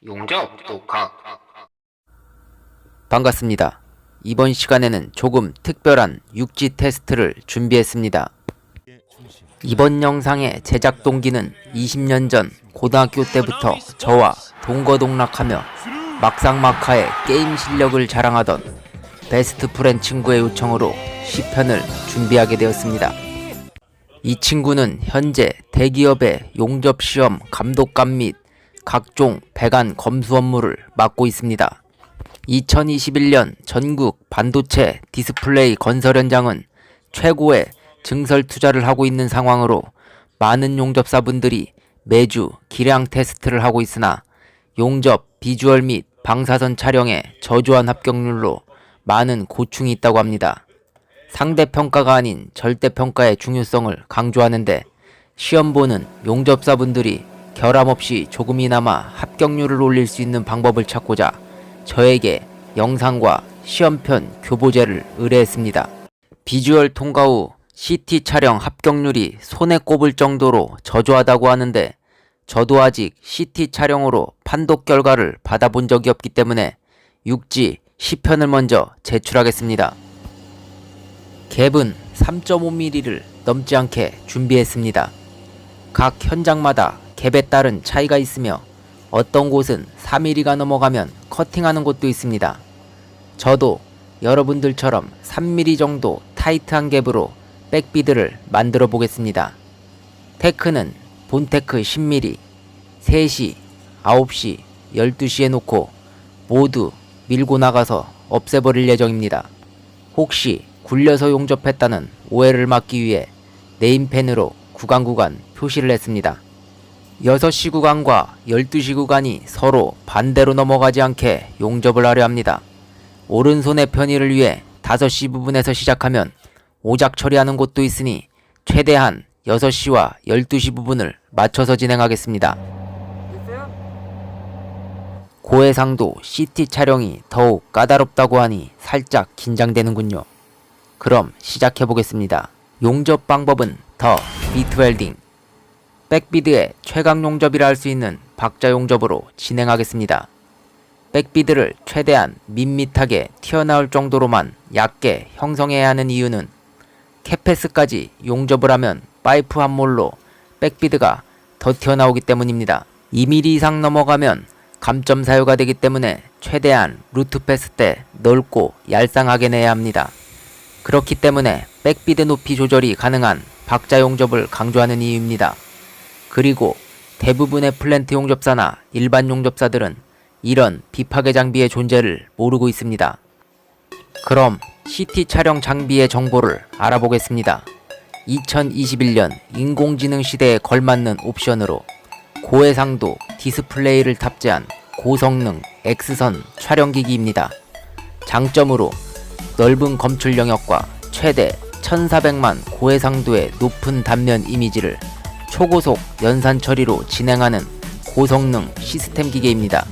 용접 독학. 반갑습니다. 이번 시간에는 조금 특별한 육지 테스트를 준비했습니다. 이번 영상의 제작 동기는 20년 전 고등학교 때부터 저와 동거동락하며 막상막하의 게임 실력을 자랑하던 베스트 프렌 친구의 요청으로 시편을 준비하게 되었습니다. 이 친구는 현재 대기업의 용접시험 감독관 및 각종 배관 검수 업무를 맡고 있습니다. 2021년 전국 반도체 디스플레이 건설 현장은 최고의 증설 투자를 하고 있는 상황으로 많은 용접사분들이 매주 기량 테스트를 하고 있으나 용접, 비주얼 및 방사선 촬영의 저조한 합격률로 많은 고충이 있다고 합니다. 상대평가가 아닌 절대평가의 중요성을 강조하는데 시험 보는 용접사분들이 결함 없이 조금이나마 합격률을 올릴 수 있는 방법을 찾고자 저에게 영상과 시험편 교보제를 의뢰했습니다. 비주얼 통과 후 CT 촬영 합격률이 손에 꼽을 정도로 저조하다고 하는데 저도 아직 CT 촬영으로 판독 결과를 받아본 적이 없기 때문에 육지 시편을 먼저 제출하겠습니다. 갭은 3.5mm를 넘지 않게 준비했습니다. 각 현장마다 갭에 따른 차이가 있으며 어떤 곳은 4mm가 넘어가면 커팅하는 곳도 있습니다. 저도 여러분들처럼 3mm 정도 타이트한 갭으로 백비드를 만들어 보겠습니다. 테크는 본테크 10mm, 3시, 9시, 12시에 놓고 모두 밀고 나가서 없애버릴 예정입니다. 혹시 굴려서 용접했다는 오해를 막기 위해 네임펜으로 구간 표시를 했습니다. 6시 구간과 12시 구간이 서로 반대로 넘어가지 않게 용접을 하려 합니다. 오른손의 편의를 위해 5시 부분에서 시작하면 오작 처리하는 곳도 있으니 최대한 6시와 12시 부분을 맞춰서 진행하겠습니다. 고해상도 CT 촬영이 더욱 까다롭다고 하니 살짝 긴장되는군요. 그럼 시작해보겠습니다. 용접 방법은 더 비트 웰딩. 백비드의 최강 용접이라 할 수 있는 박자 용접으로 진행하겠습니다. 백비드를 최대한 밋밋하게 튀어나올 정도로만 얇게 형성해야 하는 이유는 캐패스까지 용접을 하면 파이프 한 몰로 백비드가 더 튀어나오기 때문입니다. 2mm 이상 넘어가면 감점 사유가 되기 때문에 최대한 루트 패스 때 넓고 얄쌍하게 내야 합니다. 그렇기 때문에 백비드 높이 조절이 가능한 박자 용접을 강조하는 이유입니다. 그리고 대부분의 플랜트 용접사나 일반 용접사들은 이런 비파괴 장비의 존재를 모르고 있습니다. 그럼 CT 촬영 장비의 정보를 알아보겠습니다. 2021년 인공지능 시대에 걸맞는 옵션으로 고해상도 디스플레이를 탑재한 고성능 X선 촬영기기입니다. 장점으로 넓은 검출 영역과 최대 1400만 고해상도의 높은 단면 이미지를 초고속 연산 처리로 진행하는 고성능 시스템 기계입니다.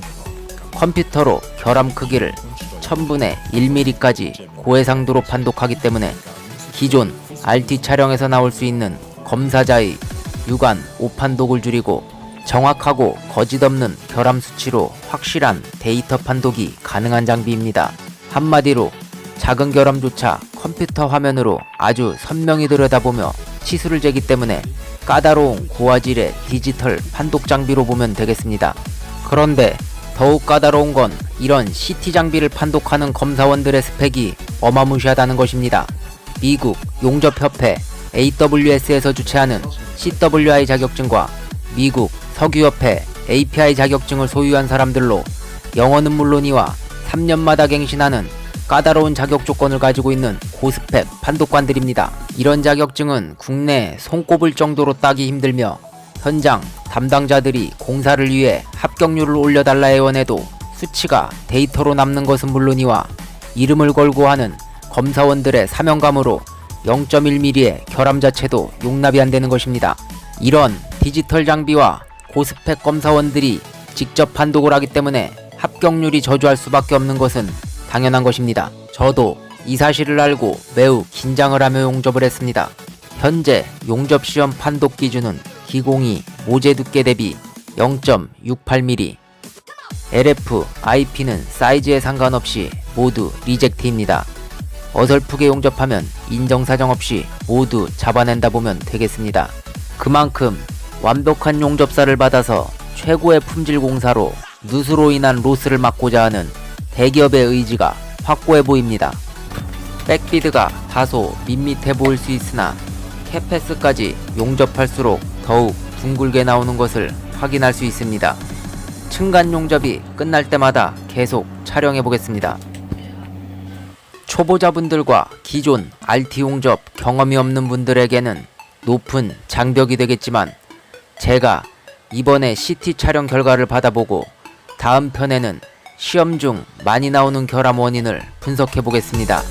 컴퓨터로 결함 크기를 1000분의 1mm까지 고해상도로 판독하기 때문에 기존 RT 촬영에서 나올 수 있는 검사자의 육안 오판독을 줄이고 정확하고 거짓없는 결함 수치로 확실한 데이터 판독이 가능한 장비입니다. 한마디로 작은 결함조차 컴퓨터 화면으로 아주 선명히 들여다보며 치수를 재기 때문에 까다로운 고화질의 디지털 판독 장비로 보면 되겠습니다. 그런데 더욱 까다로운 건 이런 CT 장비를 판독하는 검사원들의 스펙이 어마무시하다는 것입니다. 미국 용접협회 AWS에서 주최하는 CWI 자격증과 미국 석유협회 API 자격증을 소유한 사람들로 영어는 물론이와 3년마다 갱신하는 까다로운 자격 조건을 가지고 있는 고스펙 판독관들입니다. 이런 자격증은 국내에 손꼽을 정도로 따기 힘들며 현장 담당자들이 공사를 위해 합격률을 올려달라 애원해도 수치가 데이터로 남는 것은 물론이와 이름을 걸고 하는 검사원들의 사명감으로 0.1mm의 결함 자체도 용납이 안 되는 것입니다. 이런 디지털 장비와 고스펙 검사원들이 직접 판독을 하기 때문에 합격률이 저조할 수밖에 없는 것은 당연한 것입니다. 저도 이 사실을 알고 매우 긴장을 하며 용접을 했습니다. 현재 용접시험 판독 기준은 기공이 모재 두께 대비 0.68mm, LF, IP는 사이즈에 상관없이 모두 리젝트입니다. 어설프게 용접하면 인정사정 없이 모두 잡아낸다 보면 되겠습니다. 그만큼 완벽한 용접사를 받아서 최고의 품질 공사로 누수로 인한 로스를 막고자 하는 대기업의 의지가 확고해 보입니다. 백비드가 다소 밋밋해 보일 수 있으나 캐패스까지 용접할수록 더욱 둥글게 나오는 것을 확인할 수 있습니다. 층간 용접이 끝날 때마다 계속 촬영해 보겠습니다. 초보자분들과 기존 RT 용접 경험이 없는 분들에게는 높은 장벽이 되겠지만, 제가 이번에 CT 촬영 결과를 받아보고 다음 편에는 시험 중 많이 나오는 결함 원인을 분석해 보겠습니다.